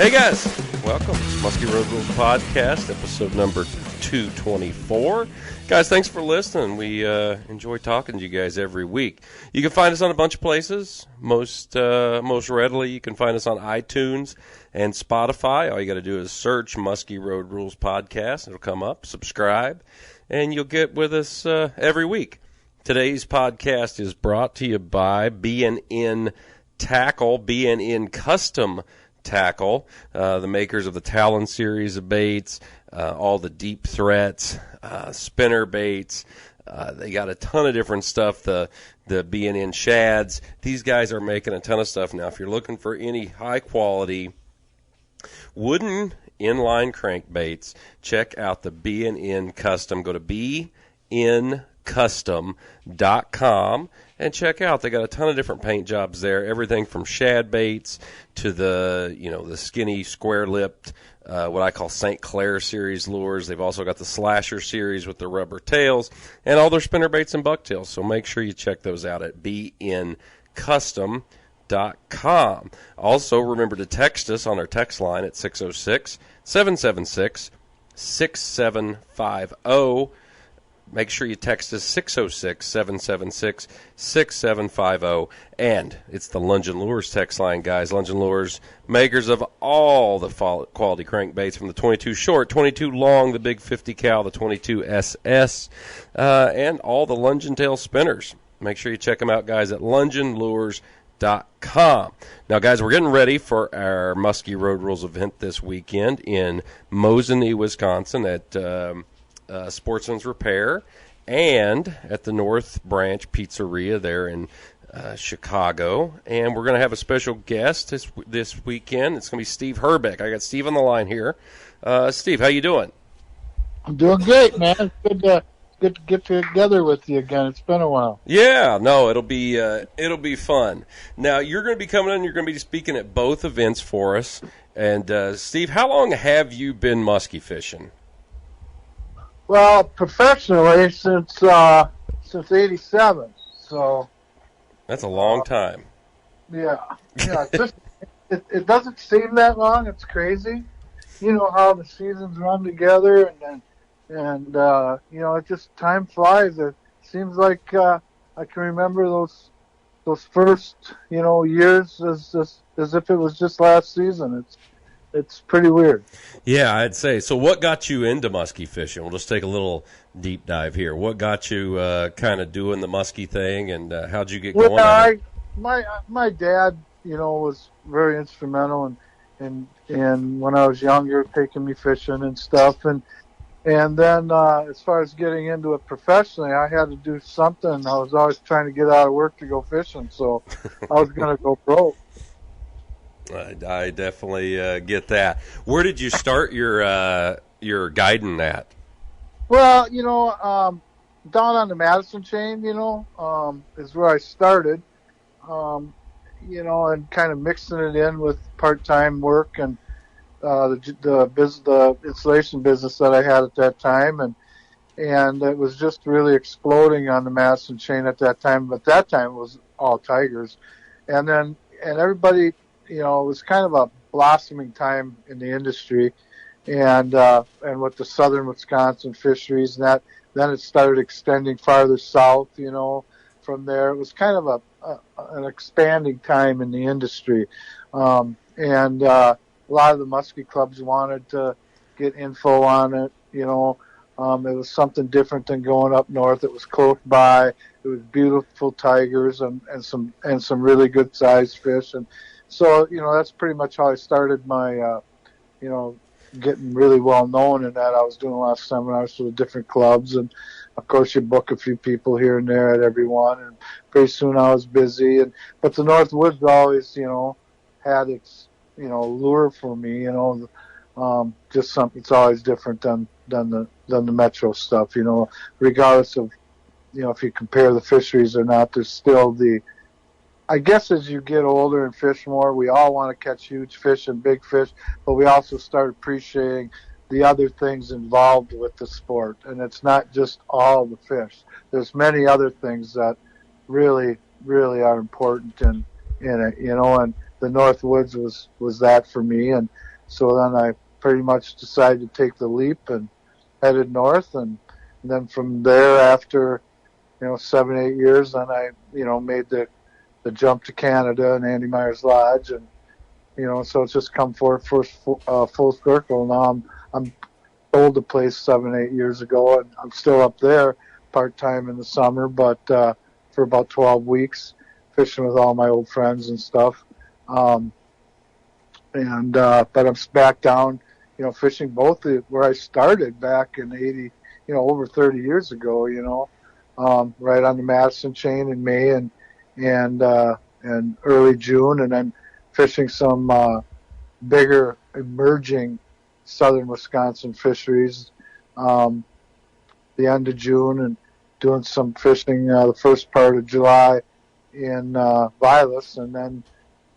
Hey guys, welcome. Musky Road Rules Podcast, episode number 224. Guys, thanks for listening. We enjoy talking to you guys every week. You can find us on a bunch of places. Most readily, you can find us on iTunes and Spotify. All you got to do is search Musky Road Rules Podcast. It'll come up. Subscribe, and you'll get with us every week. Today's podcast is brought to you by B&N Tackle, B&N Custom Tackle, the makers of the Talon series of baits, all the deep threats, spinner baits. They got a ton of different stuff, the B&N shads. These guys are making a ton of stuff now. If you're looking for any high-quality wooden inline crankbaits, check out the B&N Custom. Go to bncustom.com and check out. They got a ton of different paint jobs there. Everything from shad baits to the skinny square-lipped, what I call St. Clair series lures. They've also got the Slasher series with the rubber tails and all their spinner baits and bucktails. So make sure you check those out at bncustom.com. Also, remember to text us on our text line at 606-776-6750. Make sure you text us 606-776-6750. And it's the Lungin Lures text line, guys. Lungin Lures, makers of all the quality crankbaits, from the 22 short, 22 long, the big 50 cal, the 22 SS, and all the Lungin tail spinners. Make sure you check them out, guys, at lunginlures.com. Now, guys, we're getting ready for our Musky Road Rules event this weekend in Mosinee, Wisconsin at Sportsman's Repair, and at the North Branch Pizzeria there in Chicago. And we're going to have a special guest this weekend. It's going to be Steve Herbeck. I got Steve on the line here. Steve, how you doing? I'm doing great, man. It's good to get together with you again. It's been a while. Yeah, no, it'll be fun. Now, you're going to be coming in. You're going to be speaking at both events for us. And Steve, how long have you been musky fishing? Well, professionally since '87, so that's a long time. Yeah. It doesn't seem that long. It's crazy, you know how the seasons run together, and it just time flies. It seems like I can remember those first years as if it was just last season. It's pretty weird. Yeah, I'd say. So what got you into musky fishing? We'll just take a little deep dive here. What got you kind of doing the musky thing, and how'd you get going on it? My dad, was very instrumental in when I was younger, taking me fishing and stuff. And then as far as getting into it professionally, I had to do something. I was always trying to get out of work to go fishing, so I was going to go pro. I definitely get that. Where did you start your guiding at? Well, down on the Madison chain, is where I started. And kind of mixing it in with part-time work and the installation business that I had at that time, and it was just really exploding on the Madison chain at that time. But that time it was all tigers, and everybody. It was kind of a blossoming time in the industry, and with the southern Wisconsin fisheries, and then it started extending farther south. From there, it was kind of an expanding time in the industry, and a lot of the musky clubs wanted to get info on it. It was something different than going up north. It was close by. It was beautiful tigers and some really good sized fish. And so, that's pretty much how I started my, getting really well known in that. I was doing a lot of seminars for the different clubs, and of course you book a few people here and there at every one, and pretty soon I was busy. But the North Woods always, had its, lure for me, just something. It's always different than the metro stuff, regardless of, if you compare the fisheries or not. There's still I guess as you get older and fish more, we all want to catch huge fish and big fish, but we also start appreciating the other things involved with the sport. And it's not just all the fish. There's many other things that really, really are important in it, the North Woods was that for me. And so then I pretty much decided to take the leap and headed north. And then from there, after 7-8 years, then I made the jump to Canada and Andy Meyer's Lodge, and so it's just come full circle. Now I'm sold the place 7-8 years ago, and I'm still up there part time in the summer, but for about 12 weeks, fishing with all my old friends and stuff. But I'm back down, fishing both where I started back in '80, over 30 years ago. Right on the Madison chain in May and early June, and then fishing some bigger emerging southern Wisconsin fisheries the end of June, and doing some fishing the first part of July in Vilas, and then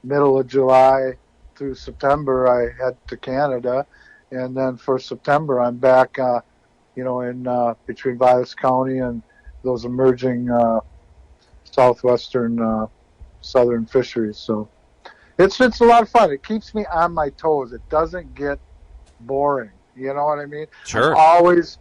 middle of July through September I head to Canada, and then for September I'm back in between Vilas County and those emerging southwestern southern fisheries. So it's a lot of fun. It keeps me on my toes. It doesn't get boring. You know what I mean? Sure. I'm always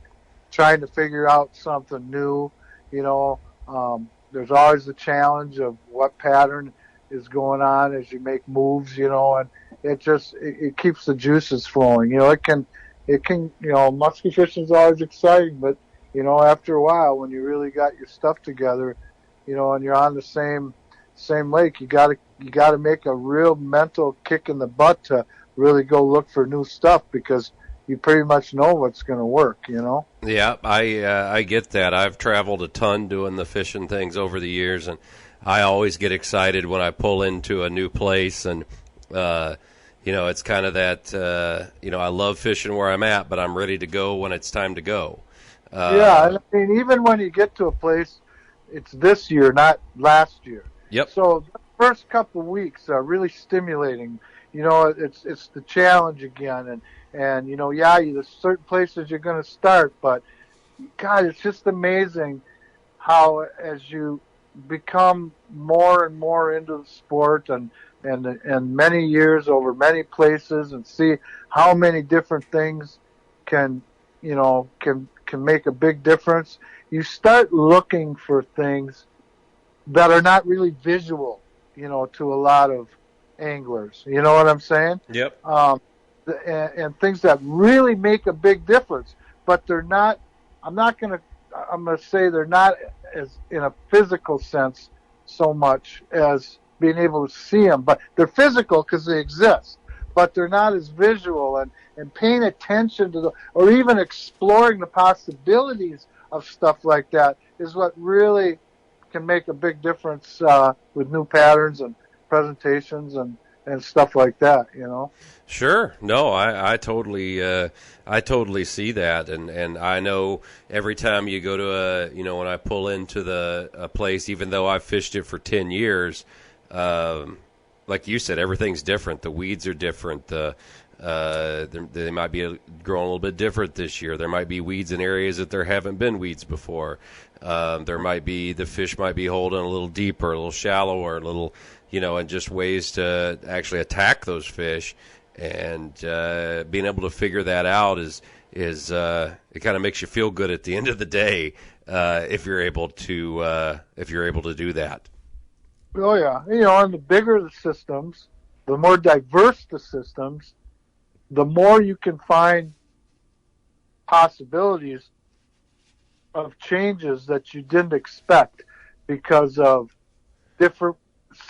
trying to figure out something new. There's always the challenge of what pattern is going on as you make moves, and it keeps the juices flowing. It can musky fishing is always exciting, but after a while, when you really got your stuff together, and you're on the same lake, you gotta make a real mental kick in the butt to really go look for new stuff, because you pretty much know what's going to work. Yeah, I get that. I've traveled a ton doing the fishing things over the years, and I always get excited when I pull into a new place, and it's kind of that. I love fishing where I'm at, but I'm ready to go when it's time to go. Yeah, I mean, even when you get to a place, it's this year, not last year. Yep. So the first couple of weeks are really stimulating. It's the challenge again, and there's certain places you're going to start, but God, it's just amazing how as you become more and more into the sport and many years over many places, and see how many different things can make a big difference, you start looking for things that are not really visual, to a lot of anglers. You know what I'm saying? Yep. And things that really make a big difference, but they're not. I'm going to say they're not as in a physical sense so much as being able to see them, but they're physical because they exist, but they're not as visual, and paying attention to or even exploring the possibilities of stuff like that is what really can make a big difference with new patterns and presentations and stuff like that. Sure. No, I totally see that, and I know every time you go to when I pull into a place, even though I've fished it for 10 years, like you said, everything's different. The weeds are different. They might be growing a little bit different this year. There might be weeds in areas that there haven't been weeds before. There might be the fish might be holding a little deeper, a little shallower, a little, and just ways to actually attack those fish. And being able to figure that out is it kind of makes you feel good at the end of the day if you're able to do that. Oh yeah, and the bigger the systems, the more diverse the systems, the more you can find possibilities of changes that you didn't expect because of different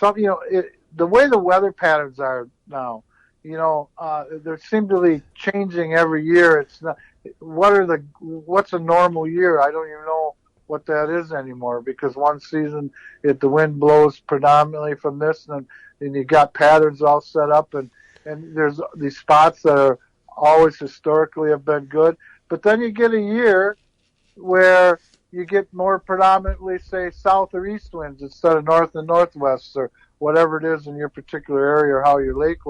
the way the weather patterns are now. They seem to be changing every year. It's not what's a normal year? I don't even know what that is anymore, because one season the wind blows predominantly from this, and you got patterns all set up, and there's these spots that are always historically have been good, but then you get a year where you get more predominantly, say, south or east winds instead of north and northwest, or whatever it is in your particular area, or how your lake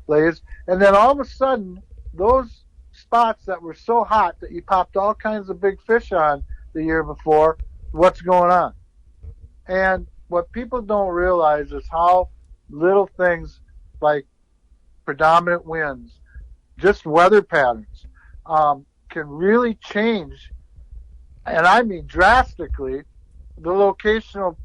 lays. And then all of a sudden, those spots that were so hot that you popped all kinds of big fish on the year before, what's going on? And what people don't realize is how little things like predominant winds, just weather patterns, can really change, and I mean drastically, the locational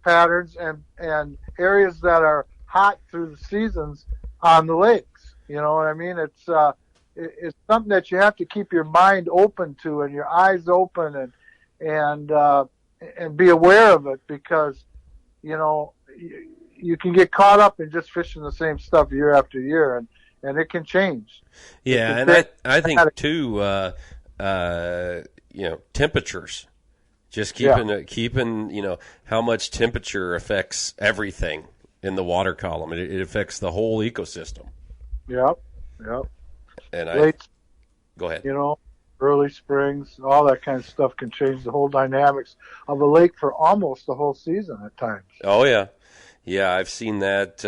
patterns and areas that are hot through the seasons on the lakes. You know what I mean? It's something that you have to keep your mind open to and your eyes open and be aware of it, because, you know, you can get caught up in just fishing the same stuff year after year, and it can change. Yeah, and I think too, you know, temperatures. Just keeping, you know, how much temperature affects everything in the water column. It affects the whole ecosystem. Yep. And go ahead. You know, early springs, all that kind of stuff can change the whole dynamics of a lake for almost the whole season at times. Oh, yeah. Yeah, I've seen that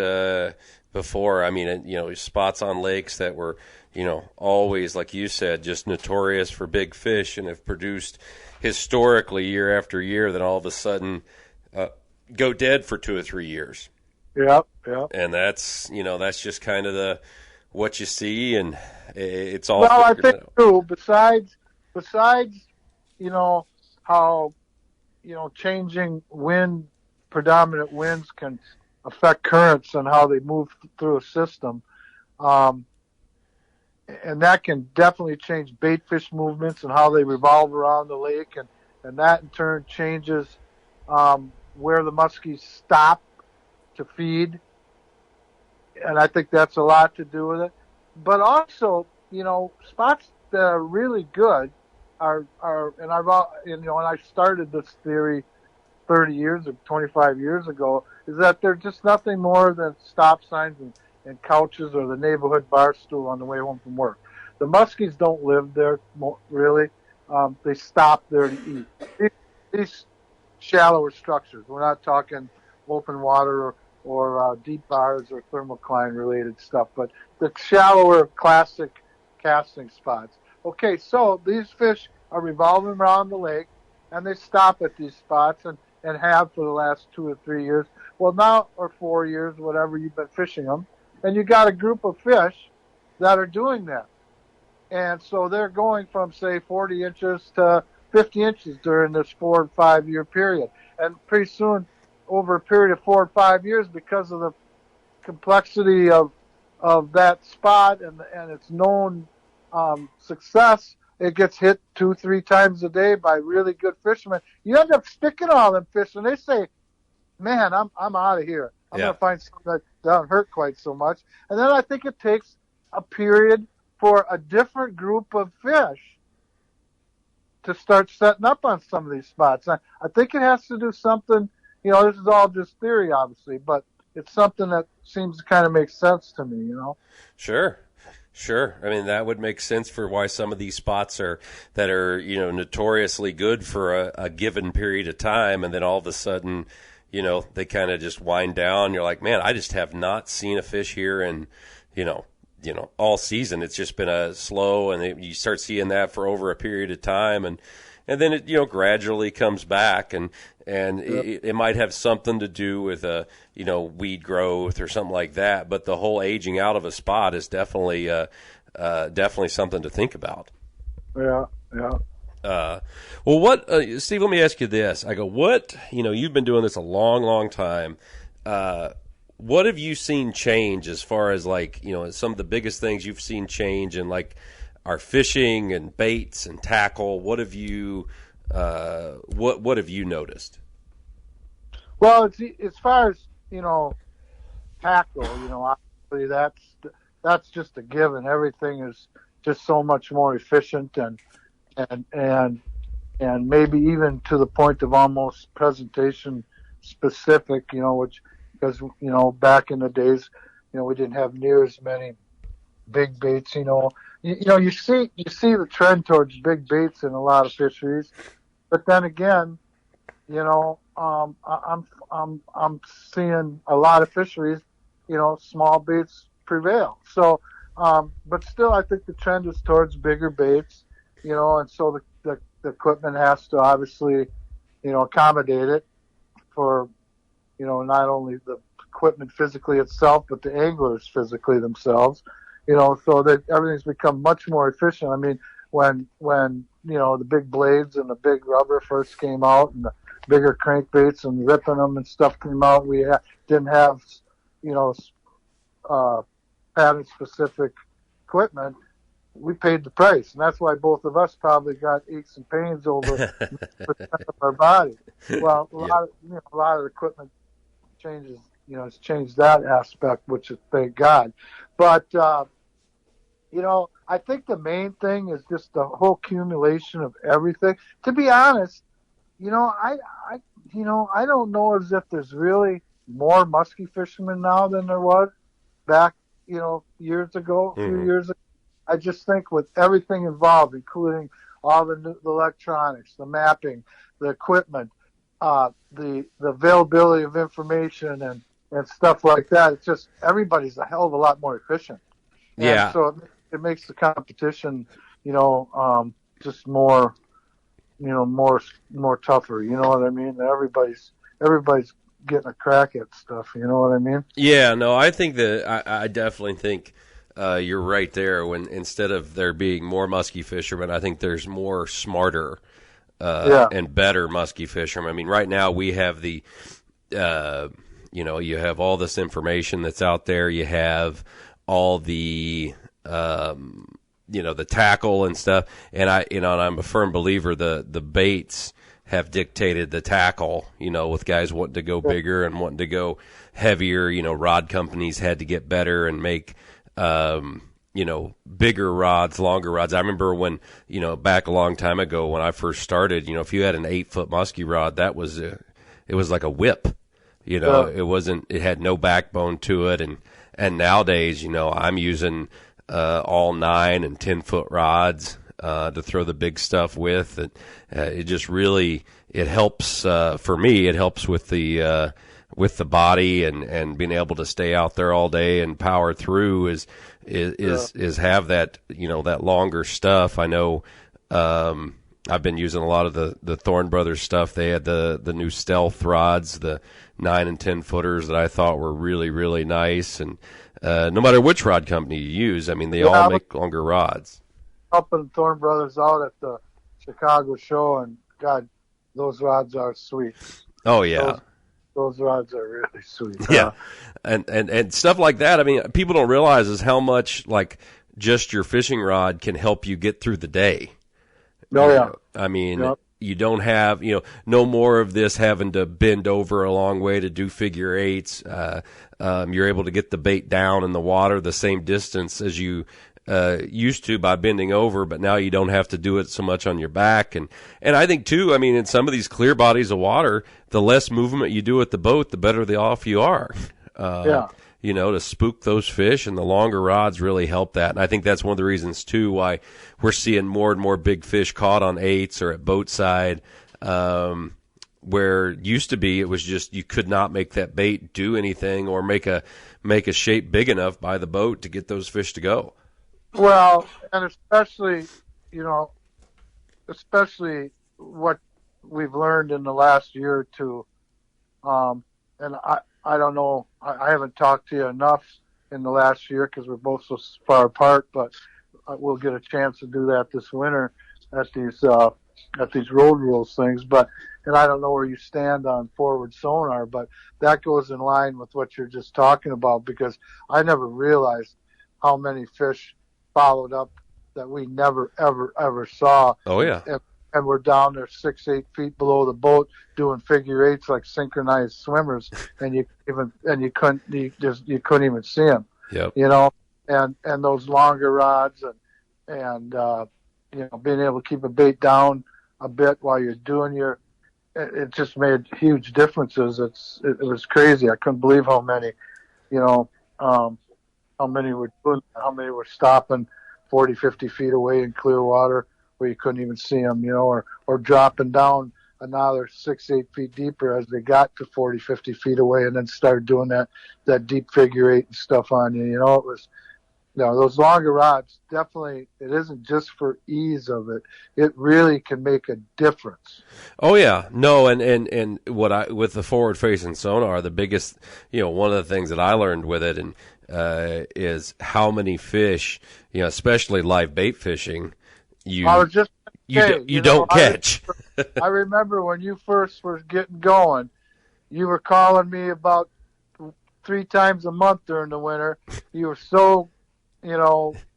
before. I mean, you know, spots on lakes that were, you know, always, like you said, just notorious for big fish and have produced historically year after year, then all of a sudden go dead for 2 or 3 years. Yep. And that's, you know, that's just kind of what you see, and it's all. Well, I think too. Besides, you know, how, you know, changing predominant winds can affect currents and how they move through a system, and that can definitely change bait fish movements and how they revolve around the lake, and that in turn changes where the muskies stop to feed, and I think that's a lot to do with it. But also, you know, spots that are really good are and you know, and I started this theory 30 years or 25 years ago, is that they're just nothing more than stop signs and couches or the neighborhood bar stool on the way home from work. The muskies don't live there, really. They stop there to eat. These shallower structures, we're not talking open water or deep bars or thermocline related stuff, but the shallower classic casting spots. Okay, so these fish are revolving around the lake, and they stop at these spots and have for the last 2 or 3 years. Well, now, or 4 years, whatever you've been fishing them, and you got a group of fish that are doing that. And so they're going from, say, 40 inches to 50 inches during this 4 or 5 year period. And pretty soon, over a period of 4 or 5 years, because of the complexity of that spot and its known success, it gets hit 2-3 times a day by really good fishermen. You end up sticking all them fish, and they say, "Man, I'm out of here. I'm going to find something that doesn't hurt quite so much." And then I think it takes a period for a different group of fish to start setting up on some of these spots. I think it has to do something. You know, this is all just theory, obviously, but it's something that seems to kind of make sense to me. You know. Sure. I mean, that would make sense for why some of these spots are, you know, notoriously good for a given period of time, and then all of a sudden, you know, they kind of just wind down. You're like, man, I just have not seen a fish here in, you know, all season. It's just been a slow, and you start seeing that for over a period of time, and then it, you know, gradually comes back, and it might have something to do with you know, weed growth or something like that. But the whole aging out of a spot is definitely something to think about. Yeah. Well, what, Steve? Let me ask you this. You know, you've been doing this a long, long time. What have you seen change as far as, like, you know, some of the biggest things you've seen change in, like, our fishing and baits and tackle? What have you what have you noticed? Well, as far as, you know, tackle, you know, obviously that's just a given. Everything is just so much more efficient and maybe even to the point of almost presentation specific, you know, because, you know, back in the days, you know, we didn't have near as many big baits, you know. You know, you see the trend towards big baits in a lot of fisheries, but then again, you know, I'm seeing a lot of fisheries, you know, small baits prevail. So, but still, I think the trend is towards bigger baits, you know, and so the equipment has to obviously, you know, accommodate it for, you know, not only the equipment physically itself, but the anglers physically themselves, so that everything's become much more efficient. I mean, when the big blades and the big rubber first came out and the bigger crankbaits and ripping them and stuff came out, we didn't have, pattern-specific equipment. We paid the price, and that's why both of us probably got aches and pains over 90% of our body. Well, a lot of the equipment changes, it's changed that aspect, which is thank God. But I think the main thing is just the whole accumulation of everything. To be honest, I don't know as if there's really more musky fishermen now than there was back, years ago, a few years ago. I just think with everything involved, including all the electronics, the mapping, the equipment, the availability of information and stuff like that, it's just everybody's a hell of a lot more efficient. Yeah. And so it makes the competition, just more, more tougher. You know what I mean? Everybody's getting a crack at stuff. You know what I mean? Yeah. No, I think that I definitely think you're right there. When instead of there being more musky fishermen, I think there's more smarter and better musky fishermen. I mean, right now we have the, you have all this information that's out there. You have all the, the tackle and stuff. And I'm a firm believer the baits have dictated the tackle, with guys wanting to go bigger and wanting to go heavier. Rod companies had to get better and make, bigger rods, longer rods. I remember when, back a long time ago when I first started, if you had an 8-foot musky rod, it was like a whip, it had no backbone to it. And nowadays, I'm using, all 9 and 10-foot rods, to throw the big stuff with. And, it just really, it helps, for me, it helps with the body and being able to stay out there all day and power through is have that, that longer stuff. I know, I've been using a lot of the Thorne Brothers stuff. They had the new Stealth rods, the 9 and 10 footers that I thought were really, really nice. And, no matter which rod company you use, I mean, they all make longer rods. Helping Thorne Brothers out at the Chicago show, and God, those rods are sweet. Oh yeah. Those rods are really sweet. Yeah. And stuff like that. I mean, people don't realize is how much like just your fishing rod can help you get through the day. Oh yeah. I mean, you don't have, no more of this having to bend over a long way to do figure eights. You're able to get the bait down in the water the same distance as you used to by bending over, but now you don't have to do it so much on your back. And I think too, I mean, in some of these clear bodies of water, the less movement you do with the boat, the better the off you are. To spook those fish, and the longer rods really help that. And I think that's one of the reasons too why we're seeing more and more big fish caught on 8s or at boat side, where it used to be it was just you could not make that bait do anything or make a shape big enough by the boat to get those fish to go. Well, and especially what we've learned in the last year or two, and I don't know, I haven't talked to you enough in the last year because we're both so far apart, but we'll get a chance to do that this winter at these road rules things. And I don't know where you stand on forward sonar, but that goes in line with what you're just talking about, because I never realized how many fish followed up that we never, ever saw. Oh yeah. And we're down there 6-8 feet below the boat doing figure eights like synchronized swimmers, and you couldn't even see them. Yep. And those longer rods and being able to keep a bait down a bit while you're doing it just made huge differences. It was crazy. I couldn't believe how many were doing, how many were stopping 40, 50 feet away in clear water where you couldn't even see them, or dropping down another 6-8 feet deeper as they got to 40, 50 feet away, and then started doing that deep figure eight and stuff on you. No, those longer rods, definitely, it isn't just for ease of it. It really can make a difference. Oh yeah, no, and with the forward facing sonar, the biggest, one of the things that I learned with it and is how many fish, especially live bait fishing, I was just you don't catch. I remember when you first were getting going, you were calling me about 3 times a month during the winter. You were so,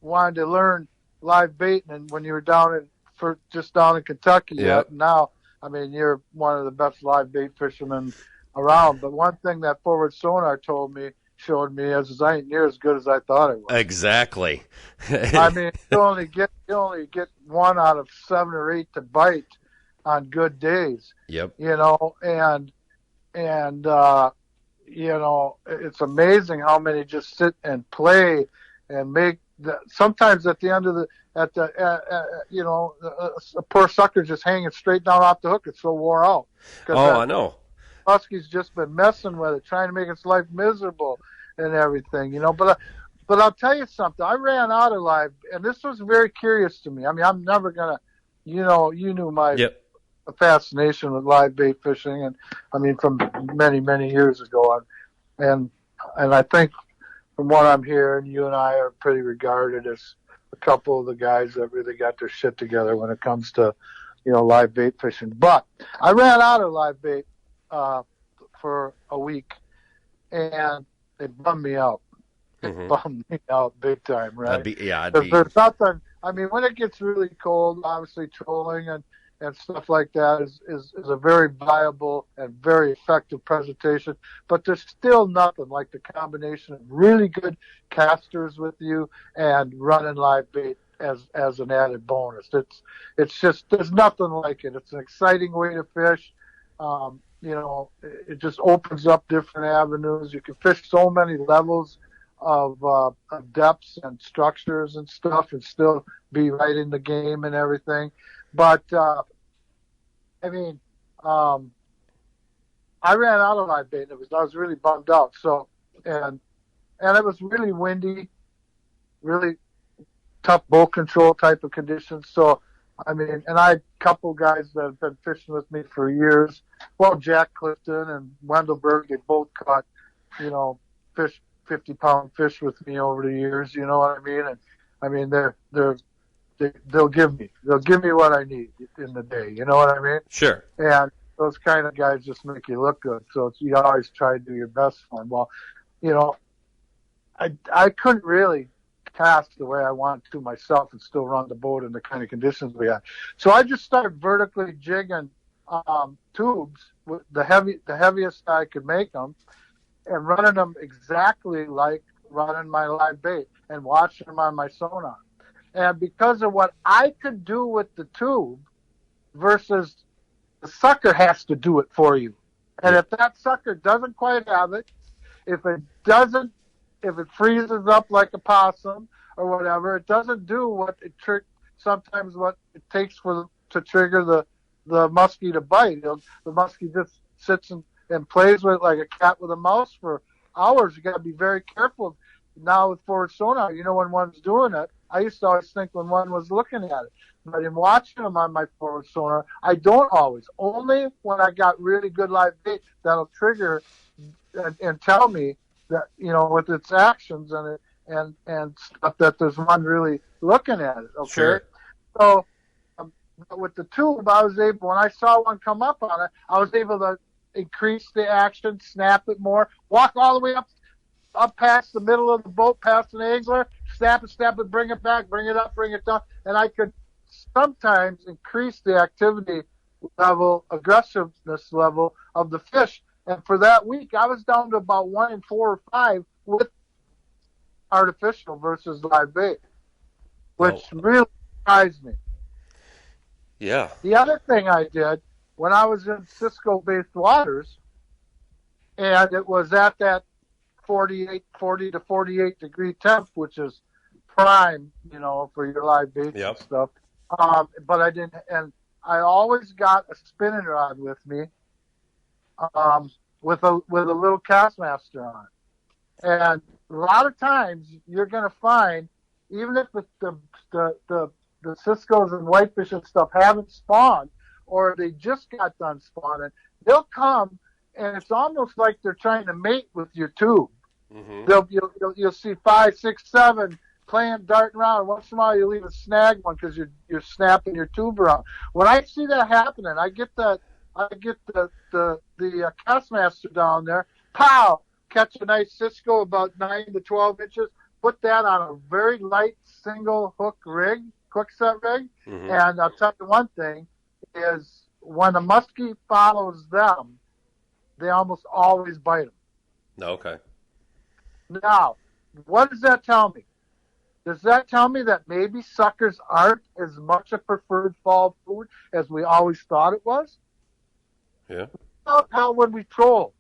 wanted to learn live baiting, and when you were down in Kentucky. Yep. Now, I mean, you're one of the best live bait fishermen around. But one thing that forward sonar showed me is I ain't near as good as I thought it was. Exactly. I mean, you only get 1 out of 7 or 8 to bite on good days. Yep. And it's amazing how many just sit and play and make sometimes at the end of a poor sucker just hanging straight down off the hook. It's so wore out. Oh, I know. Musky's just been messing with it, trying to make its life miserable and everything, But I'll tell you something. I ran out of live, and this was very curious to me. I mean, I'm never gonna, you knew my fascination with live bait fishing, and I mean from many, many years ago, and I think from what I'm hearing, you and I are pretty regarded as a couple of the guys that really got their shit together when it comes to, live bait fishing. But I ran out of live bait for a week, and it bummed me out. It bummed me out big time, right? There's nothing. I mean, when it gets really cold, obviously trolling and stuff like that is a very viable and very effective presentation. But there's still nothing like the combination of really good casters with you and running live bait as an added bonus. It's just, there's nothing like it. It's an exciting way to fish. It just opens up different avenues. You can fish so many levels of depths and structures and stuff and still be right in the game and everything. But, I ran out of live bait. I was really bummed out. So, and it was really windy, really tough boat control type of conditions. So, I mean, and I had a couple guys that have been fishing with me for years. Well, Jack Clifton and Wendell Berg, they both caught, 50-pound fish with me over the years. You know what I mean? And I mean, they'll give me what I need in the day. You know what I mean? Sure. And those kind of guys just make you look good. So you always try to do your best for them. Well, I couldn't really cast the way I wanted to myself and still run the boat in the kind of conditions we had. So I just started vertically jigging tubes with the heaviest I could make them, and running them exactly like running my live bait and watching them on my sonar. And because of what I could do with the tube versus the sucker has to do it for you. And if that sucker doesn't quite have it, if it freezes up like a possum or whatever, it doesn't do sometimes what it takes to trigger the muskie to bite. The muskie just sits and plays with it like a cat with a mouse for hours. You got to be very careful. Now with forward sonar, when one's doing it. I used to always think when one was looking at it. But in watching them on my forward sonar, I don't always. Only when I got really good live bait that'll trigger and tell me that, with its actions and stuff, that there's one really looking at it. Okay. Sure. So with the tube, when I saw one come up on it, I was able to increase the action, snap it more, walk all the way up past the middle of the boat, past an angler, snap it, bring it back, bring it up, bring it down. And I could sometimes increase the activity level, aggressiveness level of the fish. And for that week, I was down to about 1 in 4 or 5 with artificial versus live bait, which really surprised me. Yeah. The other thing I did when I was in Cisco-based waters, and it was at that 40 to 48 degree temp, which is prime, for your live bait and stuff. But I didn't, and I always got a spinning rod with me, with a little Castmaster on it. And a lot of times you're going to find, even if the Cisco's and whitefish and stuff haven't spawned, or they just got done spawning, they'll come, and it's almost like they're trying to mate with your tube. Mm-hmm. You'll see 5, 6, 7 playing, darting around. Once in a while, you'll even snag one because you're snapping your tube around. When I see that happening, I get the Castmaster down there. Pow! Catch a nice Cisco about 9 to 12 inches. Put that on a very light single hook rig, quick set rig. Mm-hmm. And I'll tell you one thing is when a muskie follows them, they almost always bite them. Okay. Now, what does that tell me? Does that tell me that maybe suckers aren't as much a preferred fall food as we always thought it was? Yeah. How when we troll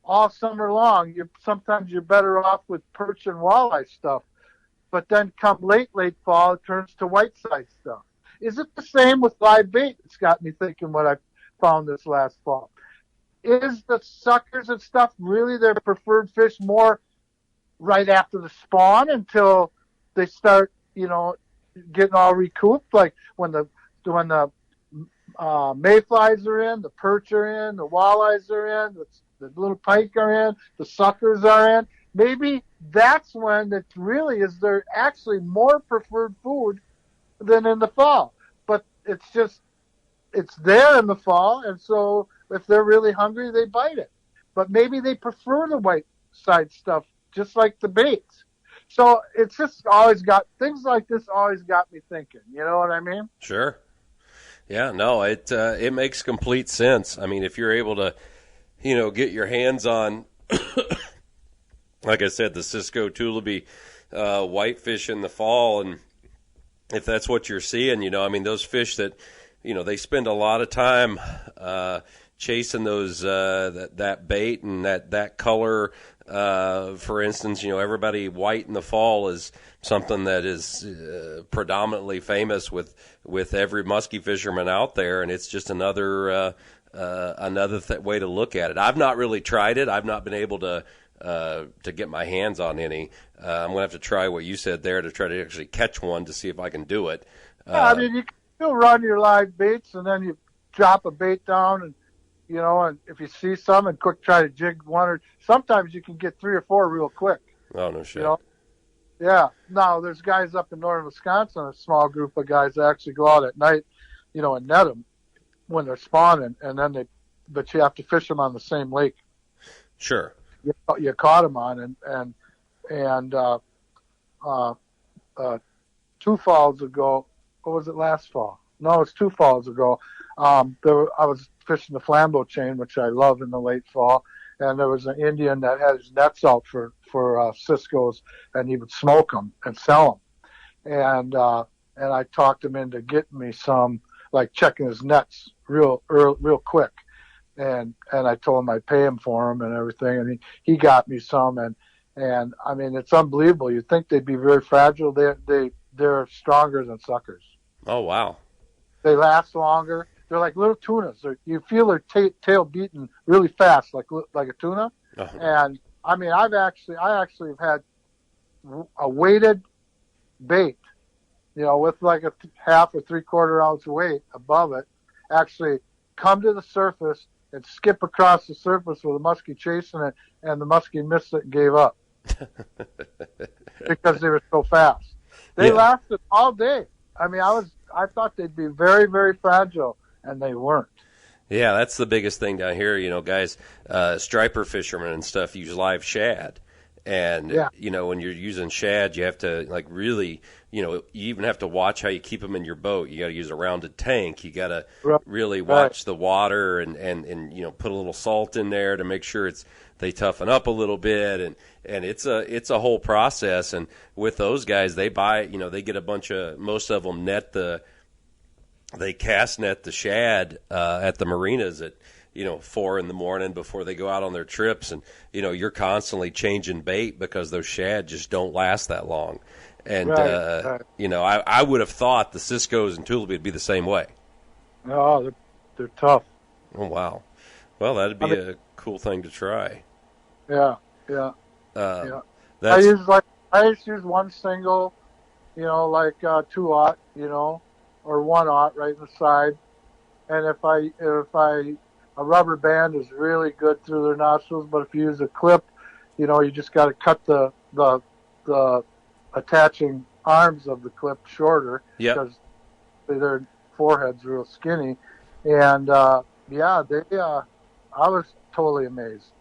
all summer long, sometimes you're better off with perch and walleye stuff, but then come late fall, it turns to whiteside stuff. Is it the same with live bait? It's got me thinking what I found this last fall. Is the suckers and stuff really their preferred fish more right after the spawn until they start, getting all recouped? Like when the mayflies are in, the perch are in, the walleyes are in, the little pike are in, the suckers are in. Maybe that's when it really is their actually more preferred food than in the fall. But it's there in the fall, and so if they're really hungry, they bite it. But maybe they prefer the white side stuff, just like the baits. So it's just things like this always got me thinking. You know what I mean? Sure. Yeah, no, it makes complete sense. I mean, if you're able to, get your hands on, like I said, the Cisco Tullaby whitefish in the fall, and if that's what you're seeing, those fish that, they spend a lot of time chasing those that bait and that color. For instance, everybody white in the fall is something that is predominantly famous with every musky fisherman out there, and it's just another way to look at it. I've not really tried it. I've not been able to get my hands on any. I'm gonna have to try what you said there to try to actually catch one to see if I can do it. Yeah, you can still run your live baits, and then you drop a bait down, and and if you see some, and quick try to jig one, or sometimes you can get 3 or 4 real quick. Oh, no shit. Yeah. Now there's guys up in northern Wisconsin, a small group of guys that actually go out at night, and net them when they're spawning, and then but you have to fish them on the same lake. Sure. You caught them on, and 2 falls ago, or was it last fall? No, it's 2 falls ago. I was fishing the flambeau chain, which I love in the late fall, and there was an Indian that had his nets out for Cisco's, and he would smoke them and sell them. And I talked him into getting me some, like checking his nets real quick. And I told him I'd pay him for them and everything, and he got me some, and I mean, it's unbelievable. You'd think they'd be very fragile. They're stronger than suckers. Oh, wow. They last longer. They're like little tunas. You feel their tail beating really fast, like a tuna. Uh-huh. And I mean, I actually have had a weighted bait, with like a half or 3/4 ounce weight above it, actually come to the surface and skip across the surface with a muskie chasing it, and the muskie missed it and gave up because they were so fast. They lasted all day. I mean, I thought they'd be very, very fragile, and they weren't. Yeah, that's the biggest thing down here. Guys, striper fishermen and stuff use live shad. And, when you're using shad, you have to, really, you even have to watch how you keep them in your boat. You got to use a rounded tank. You got to really watch the water and put a little salt in there to make sure they toughen up a little bit. And it's a whole process. And with those guys, they buy, they get most of them they cast net the shad at the marinas at 4 a.m. before they go out on their trips, and you're constantly changing bait because those shad just don't last that long. And I would have thought the Cisco's and Tullaby would be the same way. No, they're tough. Oh, wow. Well, that'd be a cool thing to try. Yeah. That's I just use one single, like 2/0, or 1/0 right in the side. And if a rubber band is really good through their nostrils, but if you use a clip, you just got to cut the attaching arms of the clip shorter because their forehead's real skinny. And I was totally amazed.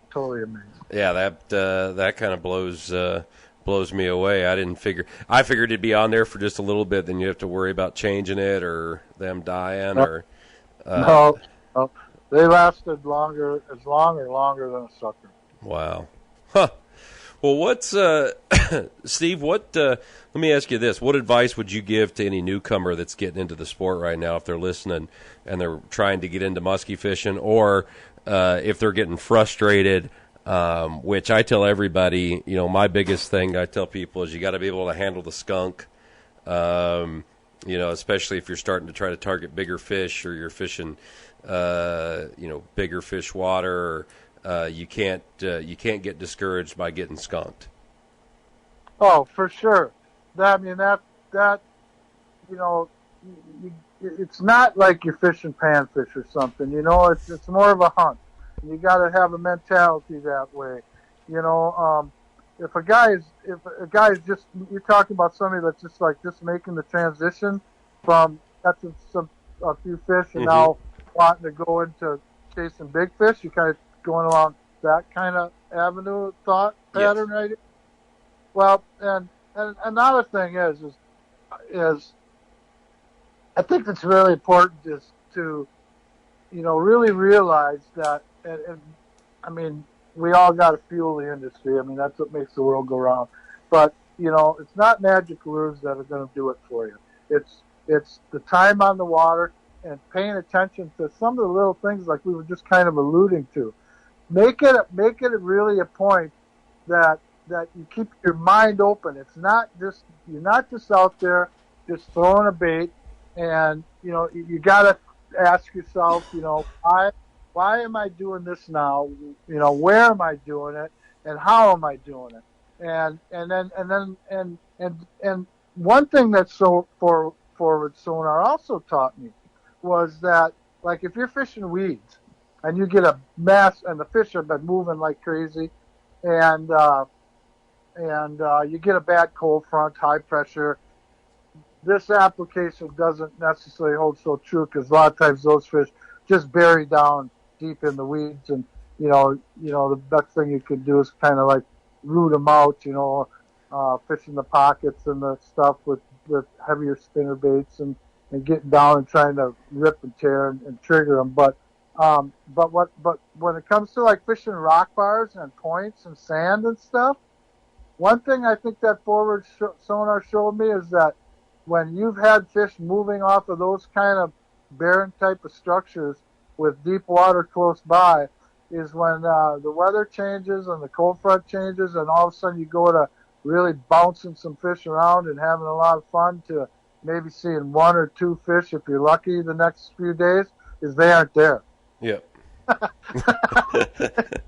Yeah, that kind of blows me away. I figured it'd be on there for just a little bit, then you have to worry about changing it or them dying or. No, they lasted longer than a sucker. Wow. Huh. Well, what's Steve? Let me ask you this: what advice would you give to any newcomer that's getting into the sport right now, if they're listening and they're trying to get into musky fishing, or if they're getting frustrated? Which I tell everybody, my biggest thing I tell people is you got to be able to handle the skunk. Especially if you're starting to try to target bigger fish or you're fishing, bigger fish water. You can't get discouraged by getting skunked. Oh, for sure. It's not like you're fishing panfish or something. It's more of a hunt. You got to have a mentality that way. If a guy is just, you're talking about somebody that's just making the transition from catching a few fish and now wanting to go into chasing big fish, you kind of going along that kind of avenue of thought pattern, right? Well, and another thing is I think it's really important is to, really realize that, and we all got to fuel the industry. That's what makes the world go round. But, it's not magic lures that are going to do it for you. It's the time on the water and paying attention to some of the little things like we were just kind of alluding to. Make it really a point that you keep your mind open. It's not just, you're not just out there just throwing a bait, and, you got to ask yourself, why am I doing this now? Where am I doing it, and how am I doing it? And one thing that forward sonar also taught me was that, like, if you're fishing weeds and you get a mess and the fish have been moving like crazy, and you get a bad cold front, high pressure, this application doesn't necessarily hold so true, because a lot of times those fish just bury down deep in the weeds, and the best thing you could do is kind of like root them out, fishing the pockets and the stuff with heavier spinner baits and getting down and trying to rip and tear and trigger them. But when it comes to like fishing rock bars and points and sand and stuff, one thing I think that forward sonar showed me is that when you've had fish moving off of those kind of barren type of structures with deep water close by, is when the weather changes and the cold front changes, and all of a sudden you go to really bouncing some fish around and having a lot of fun, to maybe seeing one or two fish if you're lucky the next few days, is they aren't there. Yep.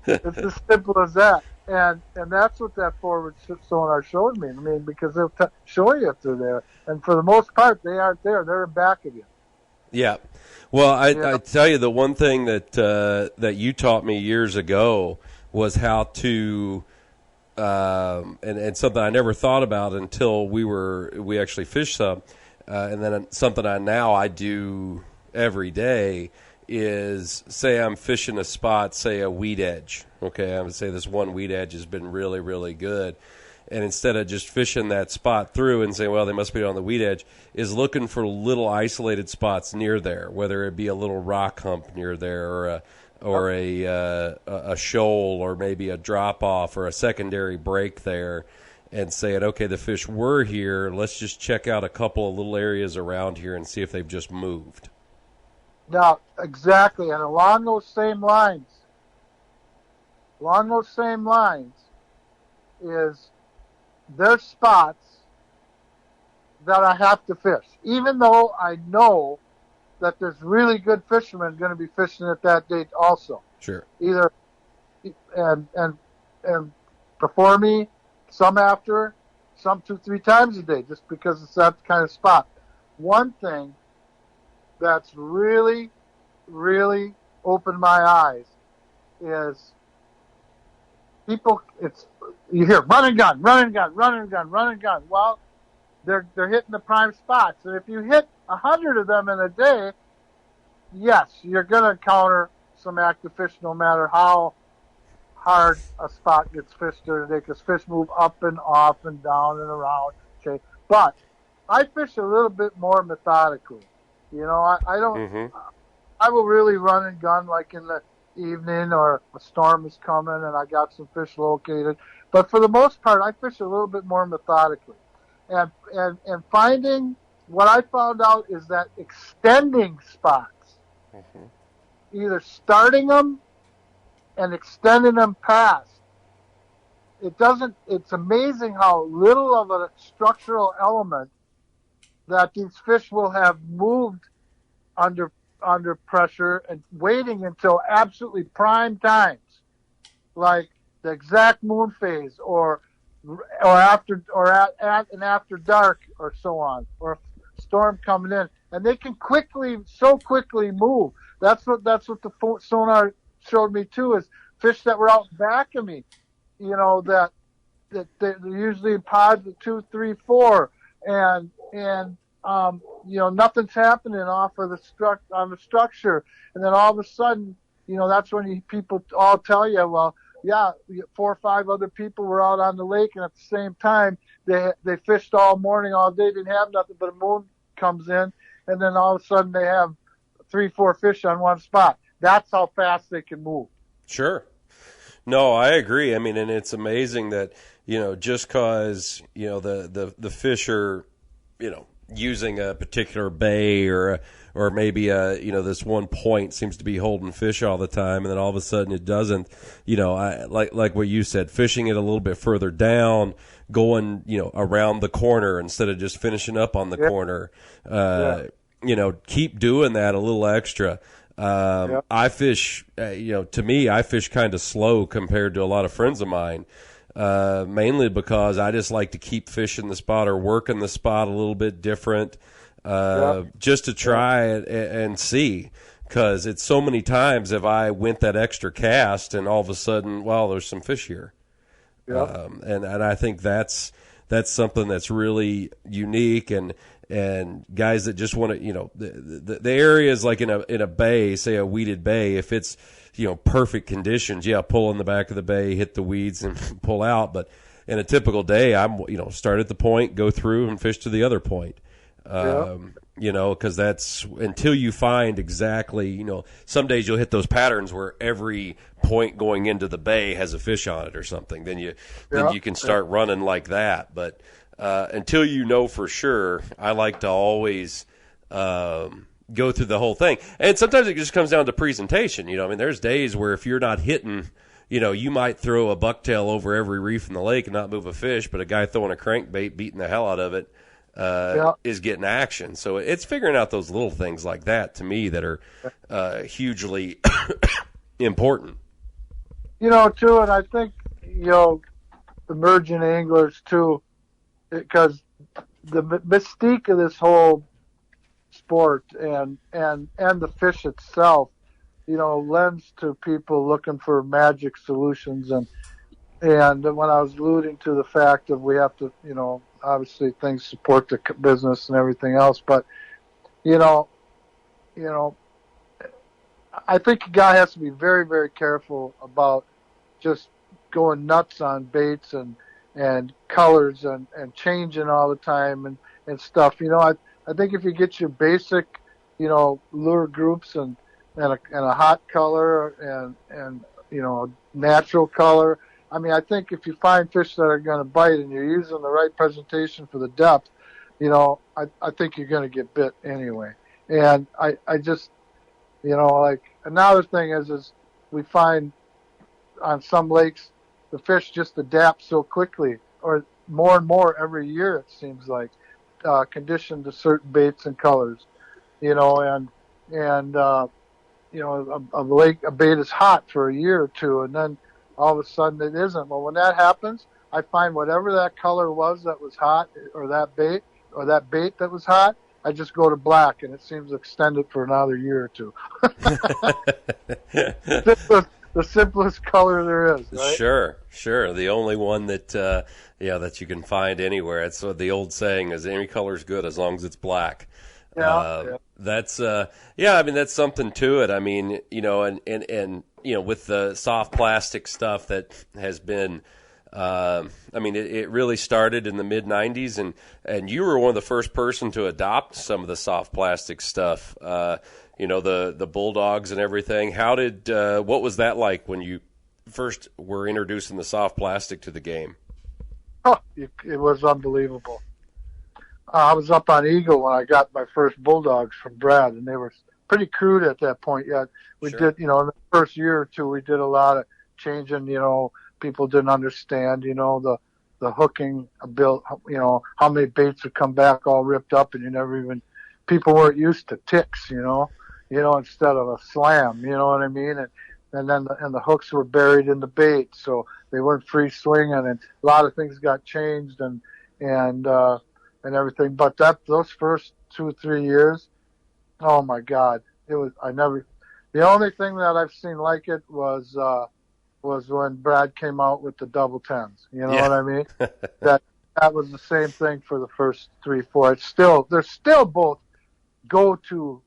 It's as simple as that. And that's what that forward sonar showed me. Because they'll show you if they're there. And for the most part, they aren't there. They're in back of you. Yeah. Well, I tell you, the one thing that you taught me years ago was how to, and something I never thought about until we actually fished some, and then something I do every day is, say I'm fishing a spot, say a weed edge. Okay, I would say this one weed edge has been really, really good. And instead of just fishing that spot through and saying, well, they must be on the weed edge, is looking for little isolated spots near there, whether it be a little rock hump near there, or a shoal, or maybe a drop off or a secondary break there, and saying, okay, the fish were here. Let's just check out a couple of little areas around here and see if they've just moved. Now, exactly, and along those same lines is there's spots that I have to fish, even though I know that there's really good fishermen going to be fishing at that date also. Sure. Either and before me, some after, some 2-3 times a day, just because it's that kind of spot. One thing that's really, really opened my eyes is people. You hear run and gun, run and gun, run and gun, run and gun. Well, they're hitting the prime spots, and if you hit 100 of them in a day, yes, you're going to encounter some active fish, no matter how hard a spot gets fished during the day, because fish move up and off and down and around. Okay, but I fish a little bit more methodically. I don't. I will really run and gun like in the evening, or a storm is coming and I got some fish located. But for the most part, I fish a little bit more methodically, and finding what I found out is that extending spots, either starting them and extending them past. It's amazing how little of a structural element that these fish will have moved under pressure and waiting until absolutely prime times, like the exact moon phase or after at and after dark or so on, or a storm coming in, and they can so quickly move. That's what the sonar showed me too, is fish that were out back of me, that they're usually in pods of 2, 3, 4, and nothing's happening off of on the structure, and then all of a sudden, that's when people all tell you, well, yeah, 4 or 5 other people were out on the lake, and at the same time, they fished all morning, all day, didn't have nothing, but a moon comes in, and then all of a sudden they have 3, 4 fish on one spot. That's how fast they can move. Sure. No, I agree. I mean, and it's amazing that, just because, the fish are, using a particular bay or maybe this one point seems to be holding fish all the time, and then all of a sudden it doesn't. Like what you said, fishing it a little bit further down, going around the corner instead of just finishing up on the corner. Keep doing that a little extra. I fish, to me, I fish kind of slow compared to a lot of friends of mine. Mainly because I just like to keep fishing the spot or working the spot a little bit different, just to try it and see. Because it's so many times if I went that extra cast and all of a sudden, well, there's some fish here. And I think that's something that's really unique, and guys that just want to, the areas like in a bay, say a weeded bay, if it's perfect conditions, pull in the back of the bay, hit the weeds and pull out. But in a typical day, I'm, start at the point, go through and fish to the other point. Because that's until you find exactly, some days you'll hit those patterns where every point going into the bay has a fish on it or something. Then you can start running like that. But until for sure, I like to always go through the whole thing. And sometimes it just comes down to presentation. There's days where if you're not hitting, you might throw a bucktail over every reef in the lake and not move a fish, but a guy throwing a crankbait, beating the hell out of it, is getting action. So it's figuring out those little things like that, to me, that are hugely important. Too, and I think, emerging anglers, too, because the mystique of this whole sport and the fish itself, lends to people looking for magic solutions. And when I was alluding to the fact that we have to, obviously things support the business and everything else, but I think a guy has to be very, very careful about just going nuts on baits and colors and changing all the time and stuff. I think if you get your basic, lure groups and a hot color and a natural color, I think if you find fish that are going to bite and you're using the right presentation for the depth, I think you're going to get bit anyway. And I just, another thing is we find on some lakes the fish just adapt so quickly, or more and more every year, it seems like, conditioned to certain baits and colors, a bait is hot for a year or two, and then all of a sudden it isn't. Well, when that happens, I find whatever that color was that was hot, or that bait that was hot, I just go to black, and it seems to extend it for another year or two. The simplest color there is, right? Sure. The only one that that you can find anywhere. That's what the old saying is: any color's good as long as it's black. Yeah. That's I mean, that's something to it. I mean, and with the soft plastic stuff that has been. I mean, it really started in the mid-'90s, and you were one of the first person to adopt some of the soft plastic stuff, the Bulldogs and everything. What was that like when you first were introducing the soft plastic to the game? Oh, it was unbelievable. I was up on Eagle when I got my first Bulldogs from Brad, and they were pretty crude at that point yet. We did, in the first year or two, we did a lot of changing, people didn't understand, the hooking built, how many baits would come back all ripped up, and people weren't used to ticks, instead of a slam, you know what I mean? And then the hooks were buried in the bait, so they weren't free swinging, and a lot of things got changed and everything. But those first 2 or 3 years, oh my God, the only thing that I've seen like it was when Brad came out with the double tens. You know what I mean? that was the same thing for the first 3, 4. They're still both go-to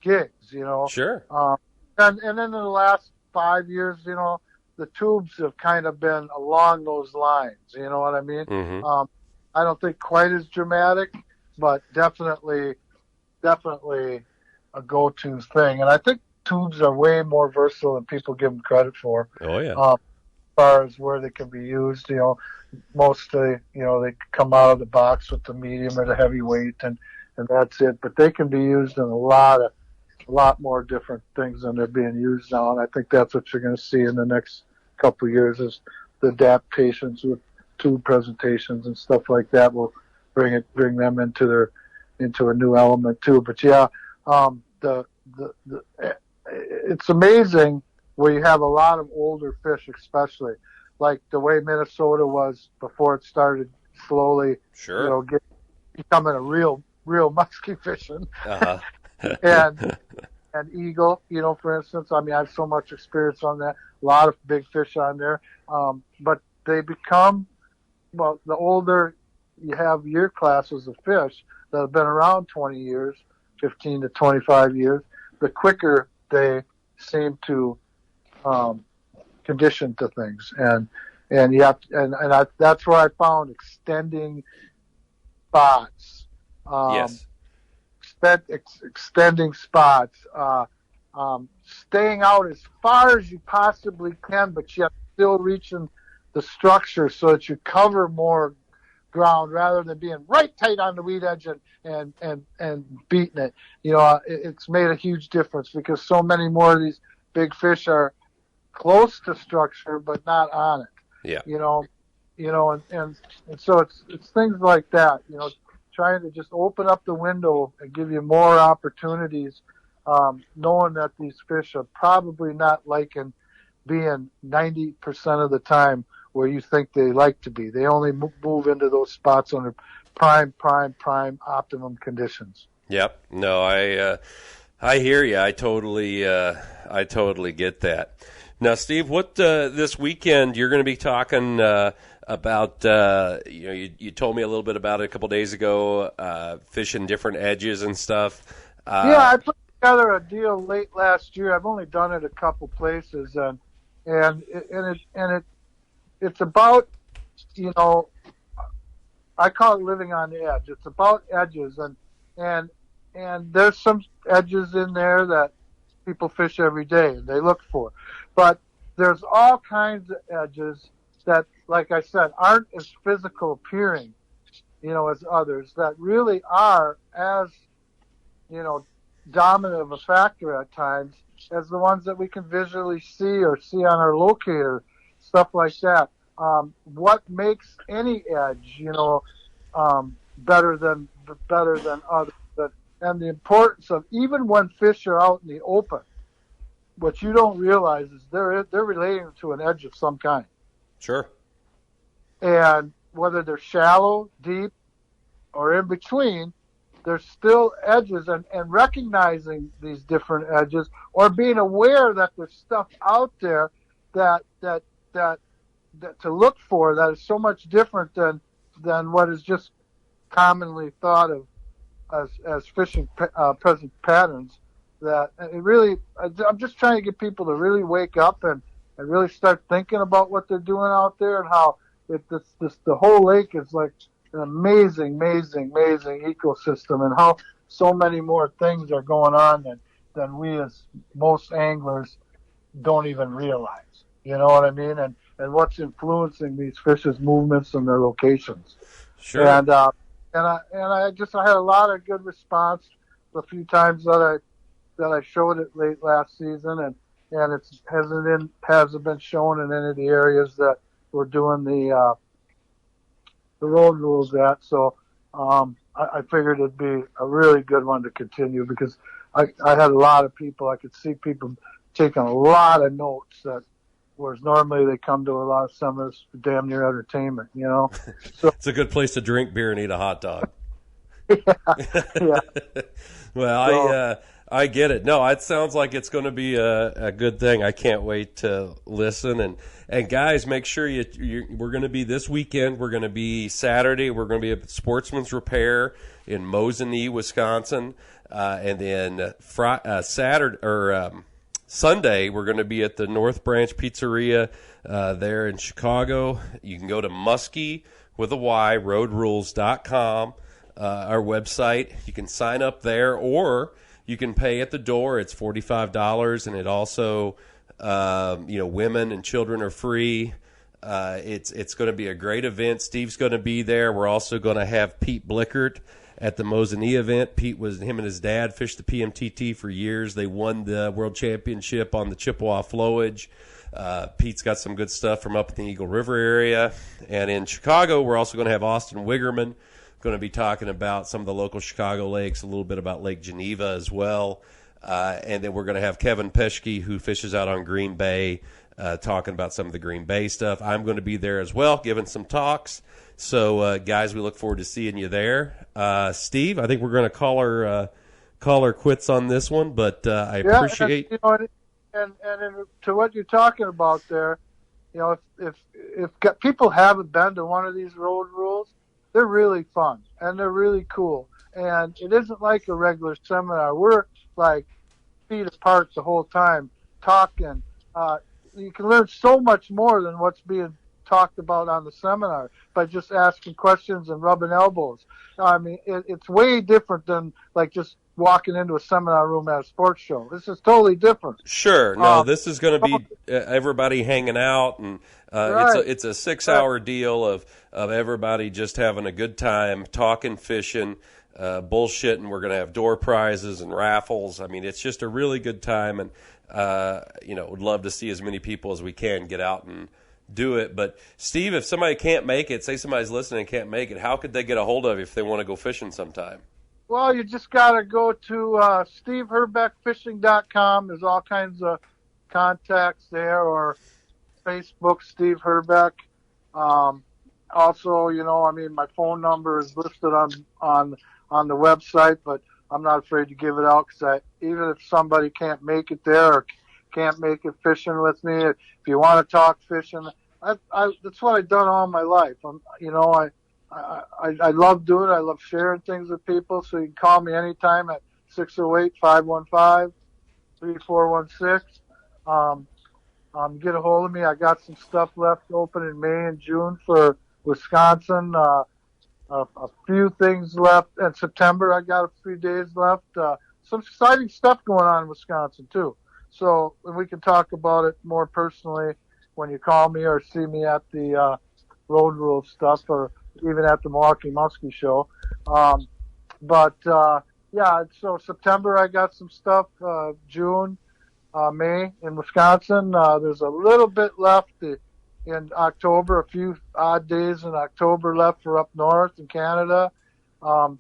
gigs, Sure. And then in the last 5 years, the tubes have kind of been along those lines. You know what I mean? Mm-hmm. I don't think quite as dramatic, but definitely a go-to thing. And I think tubes are way more versatile than people give them credit for. Oh yeah. As far as where they can be used, mostly, they come out of the box with the medium or the heavyweight, and that's it. But they can be used in a lot more different things than they're being used now. And I think that's what you're going to see in the next couple of years is the adaptations with tube presentations and stuff like that will bring them into a new element too. But yeah, it's amazing where you have a lot of older fish, especially like the way Minnesota was before it started slowly, becoming a real musky fishing. Uh-huh. and eagle, for instance. I mean, I have so much experience on that. A lot of big fish on there, but they become the older you have year classes of fish that have been around 20 years, 15 to 25 years, the quicker they seem to condition to things, and that's where I found extending spots, extending spots, staying out as far as you possibly can, but yet still reaching the structure so that you cover more ground rather than being right tight on the weed edge and beating it. It's made a huge difference because so many more of these big fish are close to structure but not on it. Yeah. And so it's things like that, trying to just open up the window and give you more opportunities, knowing that these fish are probably not liking being 90% of the time where you think they like to be. They only move into those spots under prime optimum conditions. Yep. No, I hear you. I totally get that. Now, Steve, what this weekend you're going to be talking about? You told me a little bit about it a couple days ago, fishing different edges and stuff. Yeah, I put together a deal late last year. I've only done it a couple places, and it's about, I call it living on the edge. It's about edges, and there's some edges in there that people fish every day and they look for. But there's all kinds of edges that, like I said, aren't as physical appearing, as others, that really are as, dominant of a factor at times as the ones that we can visually see or see on our locator, stuff like that. What makes any edge, better than others? And the importance of, even when fish are out in the open, what you don't realize is they're relating to an edge of some kind. Sure. And whether they're shallow, deep, or in between, there's still edges, and recognizing these different edges, or being aware that there's stuff out there that to look for that is so much different than what is just commonly thought of as fishing present patterns. That it really, I'm just trying to get people to really wake up and really start thinking about what they're doing out there, and how the whole lake is like an amazing ecosystem, and how so many more things are going on than we as most anglers don't even realize. You know what I mean? And what's influencing these fish's movements and their locations. Sure. And I had a lot of good response the few times that I showed it late last season, and it hasn't been shown in any of the areas that we're doing the road rules at. So I figured it'd be a really good one to continue, because I had a lot of people. I could see people taking a lot of notes, that whereas normally they come to a lot of seminars for damn near entertainment, you know. So it's a good place to drink beer and eat a hot dog. yeah. Well, so, I get it. No, it sounds like it's going to be a good thing. I can't wait to listen. And guys, make sure we're going to be this weekend. We're going to be Saturday. We're going to be at Sportsman's Repair in Mosinee, Wisconsin. And then Sunday, we're going to be at the North Branch Pizzeria there in Chicago. You can go to Musky with a Y, roadrules.com, our website. You can sign up there, or you can pay at the door. It's $45, and it also, women and children are free. It's going to be a great event. Steve's going to be there. We're also going to have Pete Blickert at the Mosinee event. Him and his dad fished the PMTT for years. They won the world championship on the Chippewa flowage. Pete's got some good stuff from up in the Eagle River area. And in Chicago, we're also going to have Austin Wigerman, going to be talking about some of the local Chicago lakes, a little bit about Lake Geneva as well. And then we're going to have Kevin Peschke, who fishes out on Green Bay, talking about some of the Green Bay stuff. I'm going to be there as well, giving some talks. So, guys, we look forward to seeing you there. Steve, I think we're going to call her quits on this one, but I appreciate. And to what you're talking about there, if people haven't been to one of these road rules, they're really fun and they're really cool. And it isn't like a regular seminar. We're like feet apart the whole time talking. You can learn so much more than what's being talked about on the seminar by just asking questions and rubbing elbows. I mean, it's way different than like just walking into a seminar room at a sports show. This is totally different. Sure. No, this is going to be everybody hanging out, and right. It's a 6-hour deal of everybody just having a good time, talking, fishing, bullshitting. We're going to have door prizes and raffles. I mean, it's just a really good time, and would love to see as many people as we can get out and do it. But Steve, if somebody can't make it, say somebody's listening and can't make it, how could they get a hold of you if they want to go fishing sometime? Well, you just got to go to SteveHerbeckFishing.com. There's all kinds of contacts there, or Facebook, Steve Herbeck. Also, my phone number is listed on the website, but I'm not afraid to give it out, because even if somebody can't make it there or can't make it fishing with me, if you want to talk fishing, that's what I've done all my life. I love doing it. I love sharing things with people. So you can call me anytime at 608-515-3416. Get a hold of me. I got some stuff left open in May and June for Wisconsin. A few things left in September. I got a few days left. Some exciting stuff going on in Wisconsin too. So we can talk about it more personally when you call me or see me at the Road Rules stuff, or even at the Milwaukee Musky Show. So September I got some stuff. June, May in Wisconsin. There's a little bit left in October, a few odd days in October left for up north in Canada.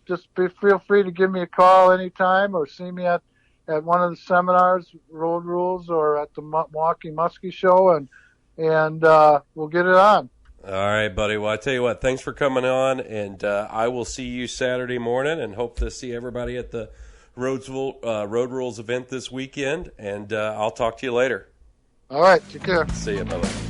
Just feel free to give me a call anytime, or see me at one of the seminars, Road Rules, or at the Milwaukee Musky Show, and we'll get it on. All right, buddy. Well, I tell you what, thanks for coming on, and I will see you Saturday morning, and hope to see everybody at the Road Rules event this weekend, and I'll talk to you later. All right, take care. See you, brother.